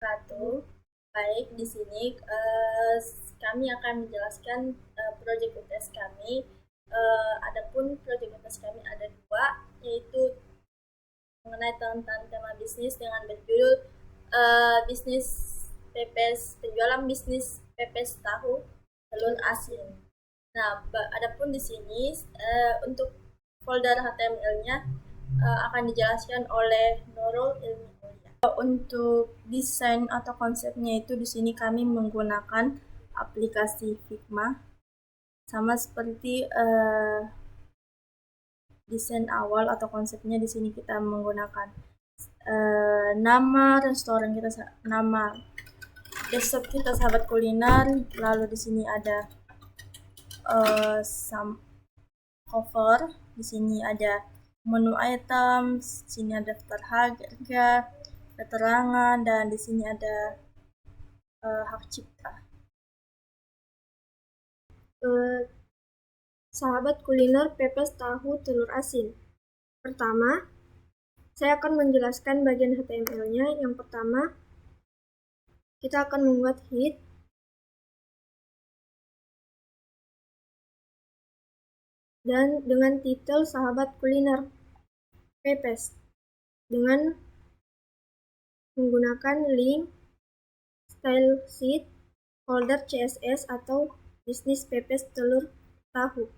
Ratu. Baik, di sini kami akan menjelaskan proyek UTS kami. Adapun proyek UTS kami ada dua, yaitu mengenai tentang tema bisnis dengan berjudul bisnis pepes penjualan bisnis pepes tahu telur asin. Nah, adapun di sini untuk folder HTML-nya akan dijelaskan oleh Nurul Ilmi Mulia. Untuk desain atau konsepnya itu di sini kami menggunakan aplikasi Figma, sama seperti desain awal atau konsepnya di sini kita menggunakan nama restoran kita, nama desktop kita Sahabat Kuliner, lalu di sini ada cover, di sini ada menu item, di sini ada daftar harga, keterangan, dan di sini ada hak cipta. Sahabat kuliner pepes tahu telur asin. Pertama, saya akan menjelaskan bagian HTML-nya. Yang pertama, kita akan membuat head dan dengan titel Sahabat Kuliner Pepes dengan menggunakan link, style sheet, folder CSS atau bisnis pepes telur tahu.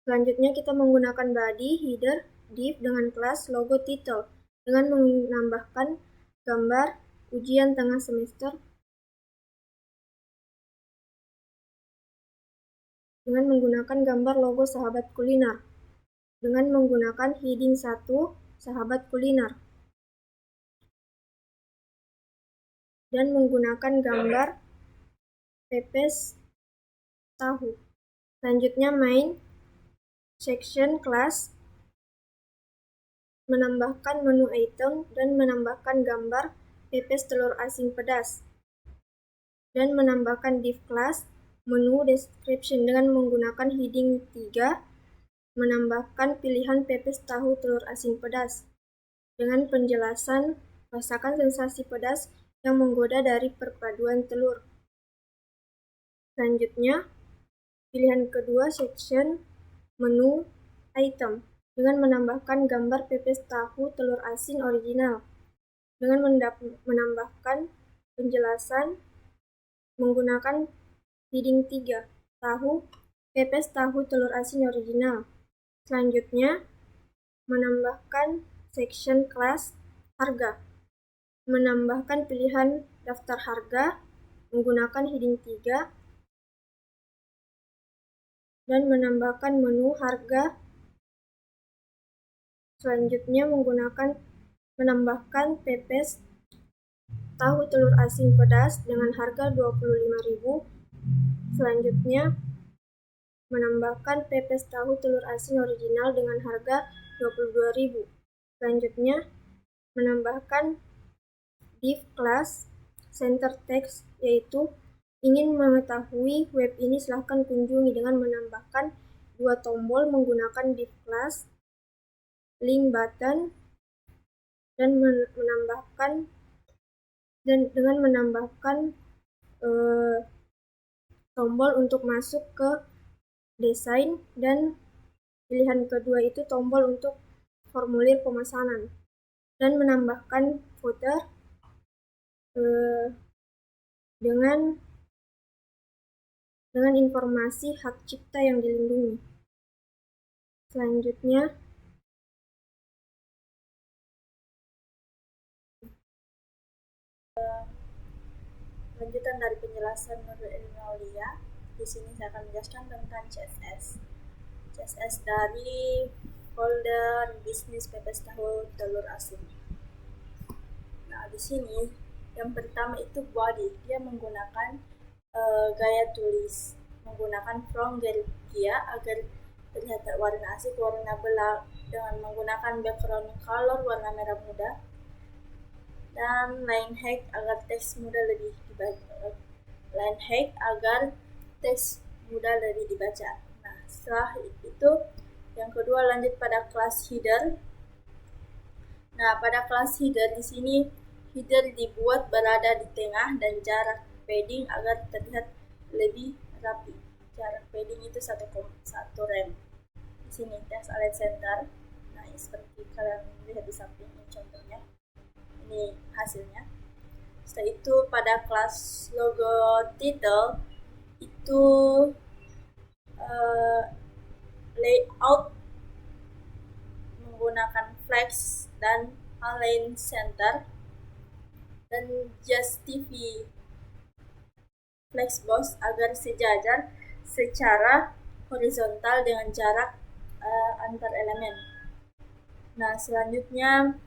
Selanjutnya kita menggunakan body, header, div dengan kelas logo title dengan menambahkan gambar ujian tengah semester dengan menggunakan gambar logo Sahabat Kuliner dengan menggunakan heading 1 Sahabat Kuliner dan menggunakan gambar pepes tahu. Selanjutnya main section class, menambahkan menu item dan menambahkan gambar pepes telur asin pedas dan menambahkan div class menu description dengan menggunakan heading 3, menambahkan pilihan pepes tahu telur asin pedas dengan penjelasan rasakan sensasi pedas yang menggoda dari perpaduan telur. Selanjutnya, pilihan kedua section menu item dengan menambahkan gambar pepes tahu telur asin original dengan menambahkan penjelasan menggunakan heading 3 tahu pepes tahu telur asin original. Selanjutnya, menambahkan section class harga, menambahkan pilihan daftar harga menggunakan heading 3 dan menambahkan menu harga. Selanjutnya menambahkan pepes tahu telur asin pedas dengan harga 25.000. Selanjutnya menambahkan pepes tahu telur asin original dengan harga 22.000. Selanjutnya menambahkan div class center text, yaitu ingin mengetahui web ini silahkan kunjungi dengan menambahkan 2 tombol menggunakan div class link button dan menambahkan tombol untuk masuk ke desain, dan pilihan kedua itu tombol untuk formulir pemesanan, dan menambahkan footer dengan informasi hak cipta yang dilindungi. Selanjutnya, lanjutan dari penjelasan Nurul Ilmi Mulia, di sini saya akan menjelaskan tentang CSS. CSS dari folder bisnis pepes tahu telur asin. Nah, di sini yang pertama itu body, dia menggunakan gaya tulis, menggunakan font Gelgia agar terlihat warna asik, warna belak, dengan menggunakan background color warna merah muda, dan line height agar teks mudah lebih dibaca. Nah, setelah itu yang kedua lanjut pada kelas header. Nah, pada kelas header di sini header dibuat berada di tengah dan jarak padding agar terlihat lebih rapi. Jarak padding itu 1,1 rem. Di sini test align center. Nah, seperti kalian lihat di samping ini contohnya. Ini hasilnya. Setelah itu pada kelas logo title itu layout menggunakan flex dan align center, dan just TV flexbox agar sejajar secara horizontal dengan jarak antar elemen. Nah, selanjutnya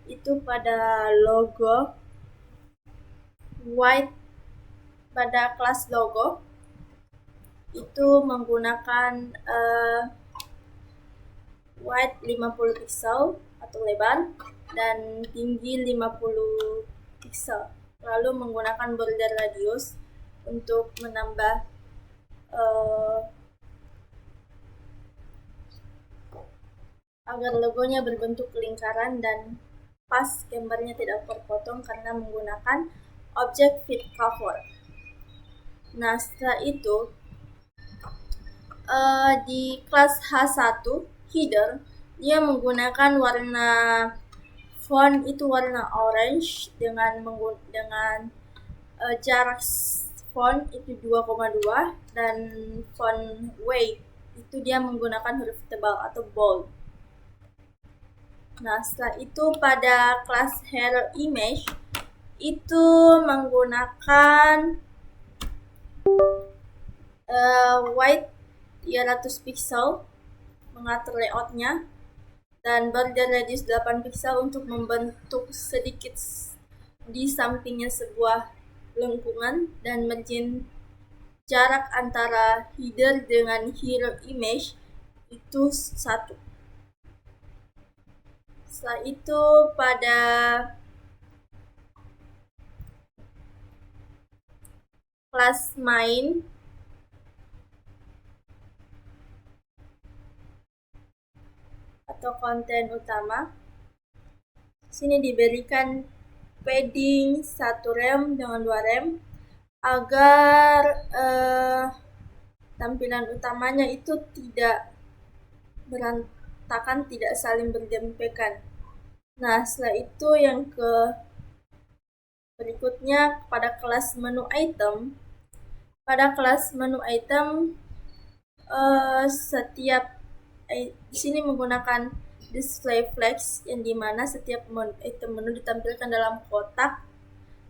itu pada logo white. Pada kelas logo itu menggunakan white 50 pixel atau lebar dan tinggi 50 pixel. Lalu menggunakan border radius untuk menambah agar logonya berbentuk lingkaran dan pas, gambarnya tidak terpotong karena menggunakan objek fit cover. Nah, setelah itu di kelas H1 header dia menggunakan warna font itu warna orange dengan jarak font itu 2,2 dan font weight itu dia menggunakan huruf tebal atau bold. Nah, setelah itu pada kelas hero image itu menggunakan white 300 pixel mengatur layoutnya dan border radius 8 pixel untuk membentuk sedikit di sampingnya sebuah lengkungan, dan margin jarak antara header dengan hero image itu 1. Setelah itu pada kelas main atau konten utama, sini diberikan padding 1 rem dengan 2 rem agar tampilan utamanya itu tidak berantakan, tidak saling berdempekan. Nah, setelah itu yang berikutnya pada kelas menu item. Pada kelas menu item setiap di sini menggunakan display flex yang dimana setiap item menu ditampilkan dalam kotak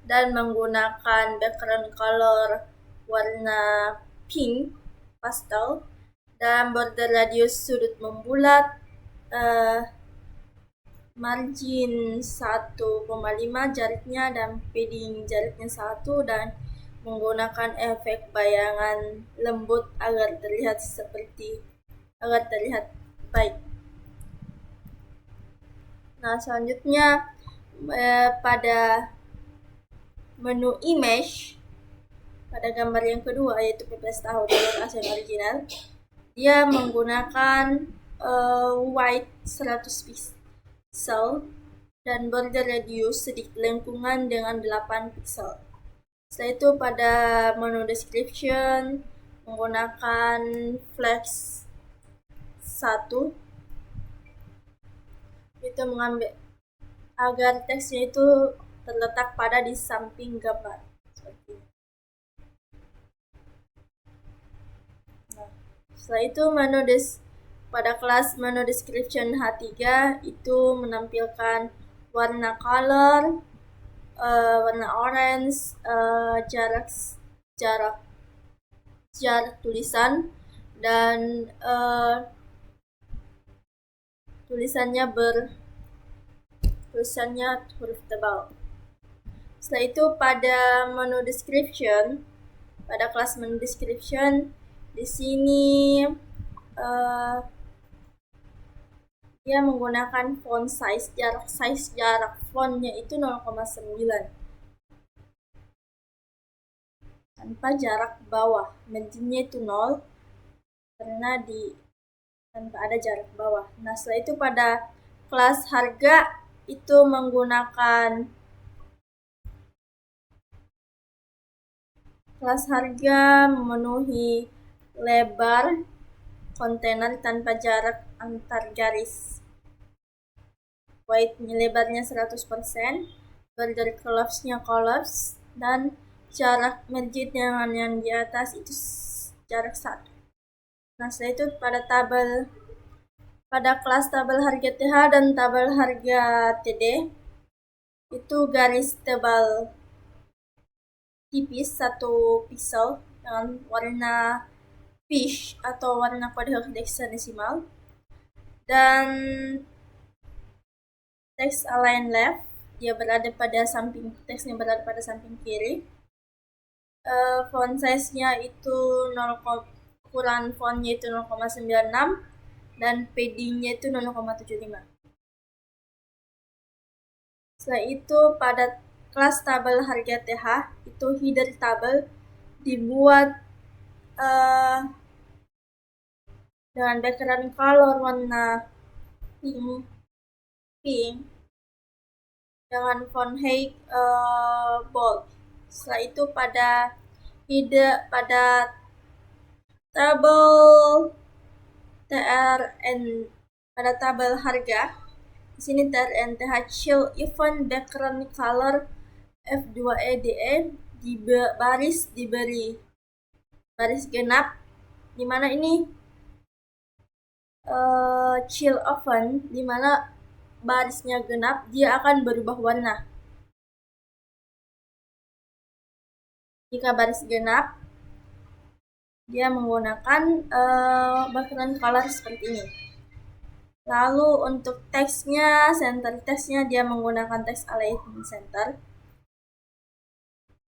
dan menggunakan background color warna pink pastel dan border radius sudut membulat, margin 1,5 jaraknya dan padding jaraknya 1, dan menggunakan efek bayangan lembut agar terlihat baik. Nah, selanjutnya pada menu image pada gambar yang kedua yaitu PPS tahu dengan ASEAN original, dia menggunakan white 100 pixel dan border radius sedikit lengkungan dengan 8 pixel. Setelah itu pada menu description menggunakan flex 1 itu mengambil agar teksnya itu terletak pada di samping gambar seperti ini. Nah, setelah itu pada kelas menu description H3 itu menampilkan warna color, warna orange, jarak tulisan, dan tulisannya huruf tebal. Setelah itu pada menu description, pada kelas menu description di sini dia menggunakan font size, jarak fontnya itu 0,9 tanpa jarak bawah, marginnya itu 0 karena tanpa ada jarak bawah. Nah, setelah itu pada kelas harga itu menggunakan Kelas harga memenuhi lebar kontainer tanpa jarak antar garis. Width-nya lebarnya 100%, border collapse-nya collapse, dan jarak margin dengan yang di atas itu jarak 1. Nah, setelah itu pada kelas tabel harga TH dan tabel harga TD itu garis tebal tipis 1 pixel dengan warna fish atau warna kode hexadesimal, dan text align left, dia berada pada samping, teksnya berada pada samping kiri. Font size-nya itu ukuran fontnya itu 0,96 dan padding-nya itu 0,75. Setelah itu pada kelas tabel harga TH itu header tabel dibuat dengan background color warna pink dengan font height bold. Setelah itu pada tabel TRN, pada tabel harga di sini TRN TH Chill Event Background Color F2EDE di baris diberi baris genap, dimana ini chill event, dimana barisnya genap, dia akan berubah warna. Jika baris genap, dia menggunakan background color seperti ini. Lalu untuk teksnya, center teksnya dia menggunakan teks alignment center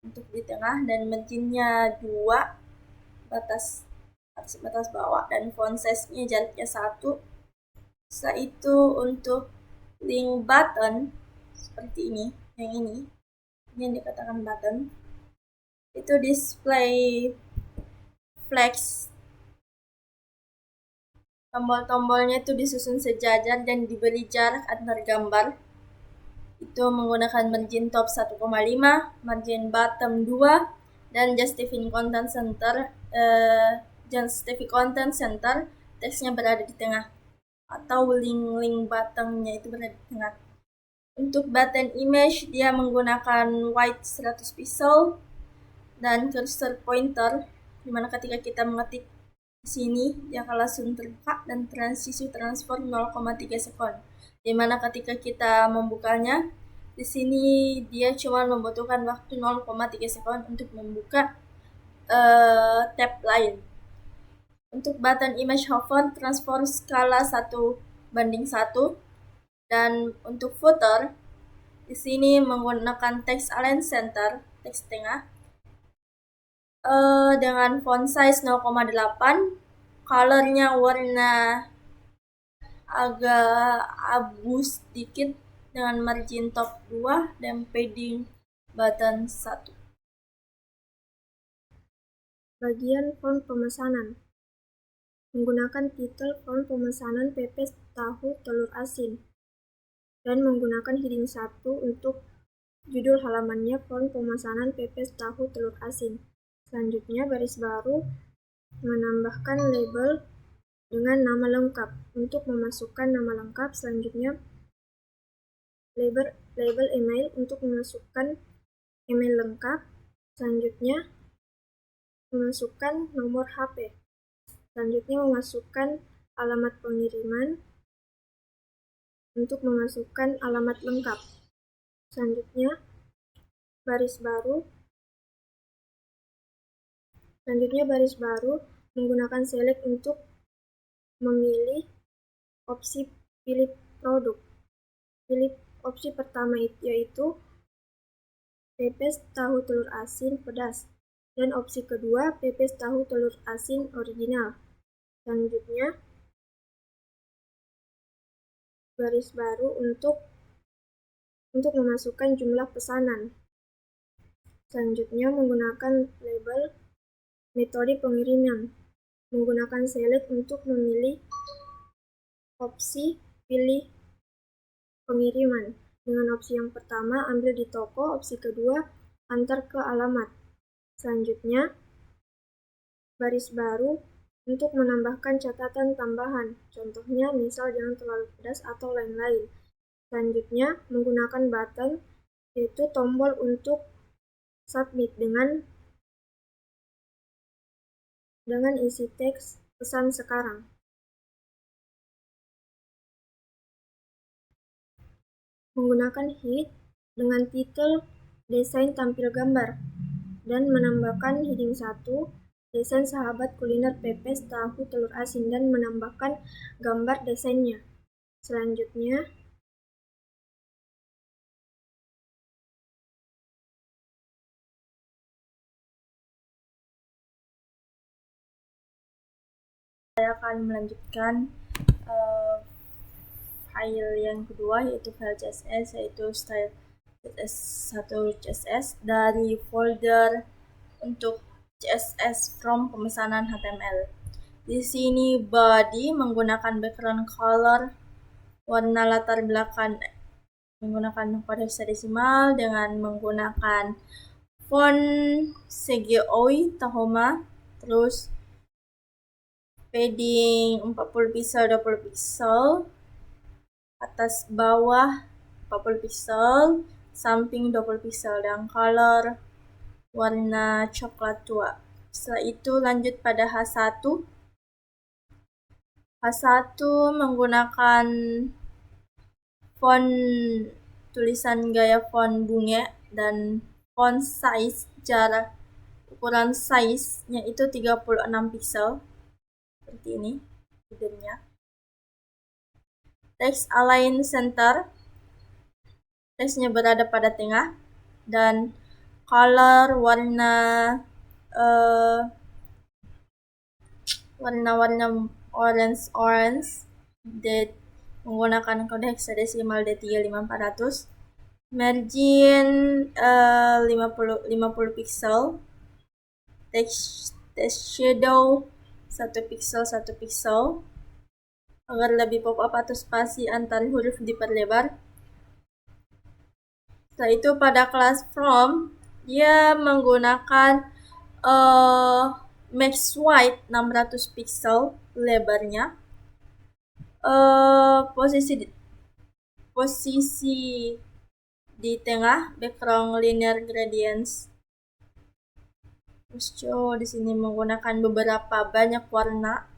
untuk di tengah, dan marginnya 2 batas atas batas bawah, dan font size-nya jaraknya 1. Setelah itu untuk link button seperti ini, ini yang dikatakan button, itu display flex. Tombol-tombolnya itu disusun sejajar dan diberi jarak antar gambar. Itu menggunakan margin top 1,5, margin bottom 2, dan justifying content center, teksnya berada di tengah, atau link buttonnya itu berada di tengah. Untuk button image dia menggunakan width 100 pixel dan cursor pointer, dimana ketika kita mengetik di sini dia akan langsung terbuka, dan transisi transform 0,3 sekon. Dimana ketika kita membukanya di sini dia cuma membutuhkan waktu 0,3 sekon untuk membuka tab lain. Untuk button image hover transform skala 1:1, dan untuk footer di sini menggunakan text align center, teks tengah, dengan font size 0,8, colornya warna agak abu sedikit dengan margin top 2 dan padding button 1. Bagian font pemesanan menggunakan titel font pemesanan pepes tahu telur asin, dan menggunakan heading 1 untuk judul halamannya font pemesanan pepes tahu telur asin. Selanjutnya baris baru menambahkan label dengan nama lengkap. Untuk memasukkan nama lengkap, selanjutnya label email untuk memasukkan email lengkap. Selanjutnya memasukkan nomor HP. Selanjutnya memasukkan alamat pengiriman untuk memasukkan alamat lengkap. Selanjutnya baris baru menggunakan select untuk memilih opsi pilih produk. Pilih opsi pertama yaitu pepes tahu telur asin pedas, dan opsi kedua pepes tahu telur asin original. Selanjutnya baris baru untuk memasukkan jumlah pesanan. Selanjutnya menggunakan label metode pengiriman, menggunakan select untuk memilih opsi pilih pengiriman. Dengan opsi yang pertama ambil di toko, opsi kedua antar ke alamat. Selanjutnya, baris baru untuk menambahkan catatan tambahan. Contohnya, misal jangan terlalu pedas atau lain-lain. Selanjutnya, menggunakan button, yaitu tombol untuk submit dengan isi teks pesan sekarang. Menggunakan head dengan titel desain tampil gambar dan menambahkan heading 1 desain sahabat kuliner pepes tahu telur asin dan menambahkan gambar desainnya. Selanjutnya, saya akan melanjutkan file yang kedua, yaitu file CSS, yaitu style CSS1 CSS dari folder untuk CSS from pemesanan HTML. Di sini body menggunakan background color, warna latar belakang menggunakan kode hexadesimal dengan menggunakan font CGOI Tahoma, terus padding 40 pixel 20 pixel, atas bawah 40 pixel, samping 20 pixel, dan color warna coklat tua. Setelah itu lanjut pada H1. H1 menggunakan font tulisan gaya font bunga dan font size jarak ukuran size-nya itu 36 pixel. Seperti ini headernya. Text align center, teksnya berada pada tengah, dan color warna orange menggunakan kode hexadesimal D35400. Margin 50 pixel. Text shadow 1 pixel 1 pixel agar lebih pop up atau spasi antar huruf diperlebar. Setelah itu pada kelas from, dia menggunakan max wide 600 pixel lebarnya. Posisi di tengah background linear gradients. Di sini menggunakan beberapa banyak warna.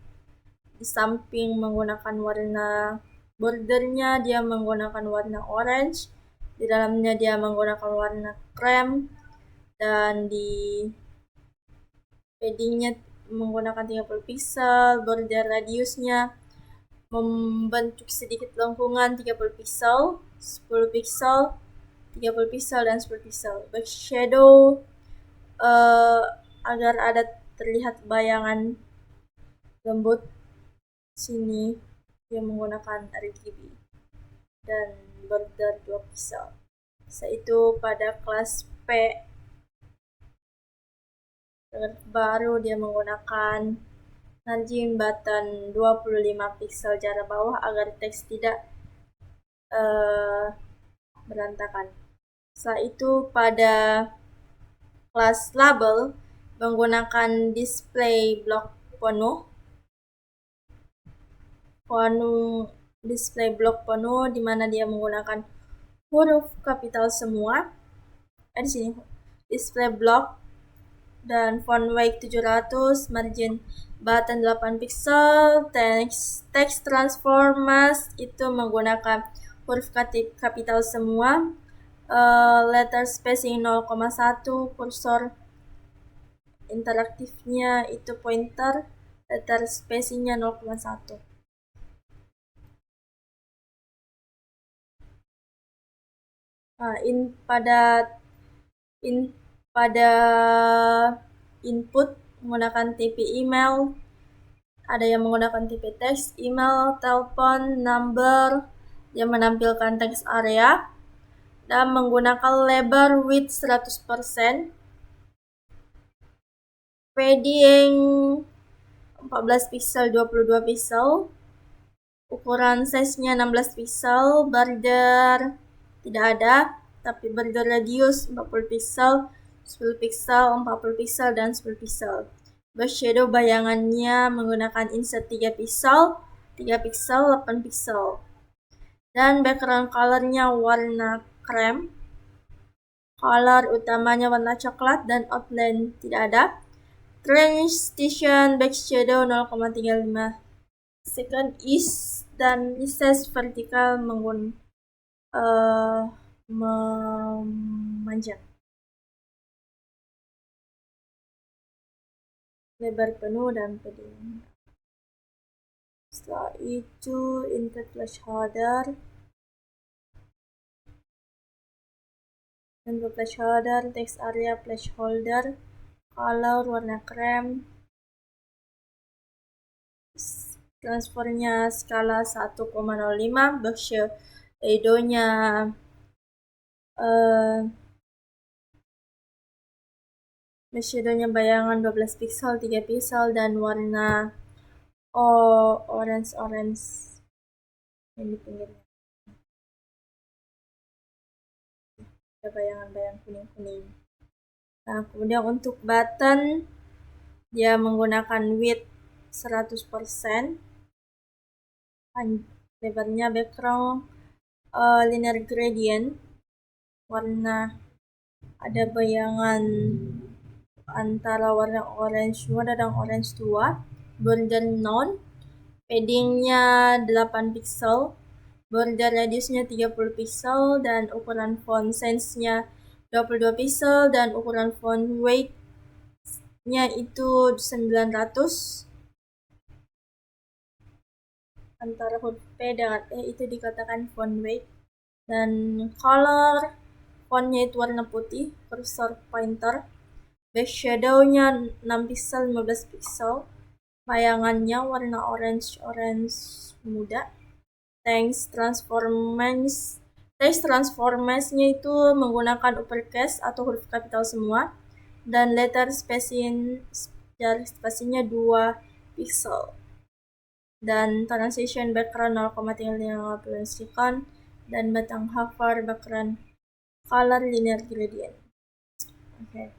Di samping menggunakan warna bordernya, dia menggunakan warna orange. Di dalamnya dia menggunakan warna krem, dan di paddingnya menggunakan 30 pixel. Border radiusnya membentuk sedikit lengkungan 30 pixel, 10 pixel, 30 pixel, dan 10 pixel. Back shadow agar ada terlihat bayangan lembut. Sini dia menggunakan RGB dan border 2 pixel. Setelah itu pada kelas P baru dia menggunakan margin button 25 pixel jarak bawah agar teks tidak berantakan. Setelah itu pada kelas label menggunakan display block penuh di mana dia menggunakan huruf kapital semua. Di sini display block dan font weight 700, margin button 8 pixel, text transformers itu menggunakan huruf kapital semua, letter spacing 0,1, kursor interaktifnya itu pointer, letter spacingnya 0,1. Pada input menggunakan TP email, ada yang menggunakan TP text, email, telepon, number, yang menampilkan text area, dan menggunakan lebar width 100%, padding 14 pixel 22 pixel, ukuran size-nya 16 pixel, border tidak ada, tapi border radius 40 pixel, 10 pixel, 40 pixel, dan 10 pixel. Brush shadow bayangannya menggunakan insert 3 pixel, 3 pixel, 8 pixel. Dan background colornya warna krem. Color utamanya warna coklat dan outline tidak ada. Transition back shadow 0,35 second is dan recess vertikal memanjang. Lebar penuh dan pedih. Setelah itu insert placeholder. Dan placeholder, text area placeholder, color warna krem, transfernya skala 1,05, box shadow-nya bayangan 12 pixel, 3 pixel, dan warna orange yang di pinggirnya. Ada bayangan-bayangan kuning-kuning. Nah, kemudian untuk button, dia menggunakan width 100%, lebarnya background linear gradient, warna ada bayangan antara warna orange muda dan orange tua, border none, paddingnya 8 pixel, border radiusnya 30 pixel, dan ukuran font size-nya 22 pixel, dan ukuran font weight-nya itu 900. Antara huruf P dengan E itu dikatakan font weight. Dan color fontnya itu warna putih, cursor pointer. Back shadow-nya 6 pixel, 15 pixel. Bayangannya warna orange muda. Text transformance-nya itu menggunakan uppercase atau huruf kapital semua. Dan letter spacing-nya 2 pixel. Dan transition background 0,350 second, dan batang hover background color linear gradient. Okay.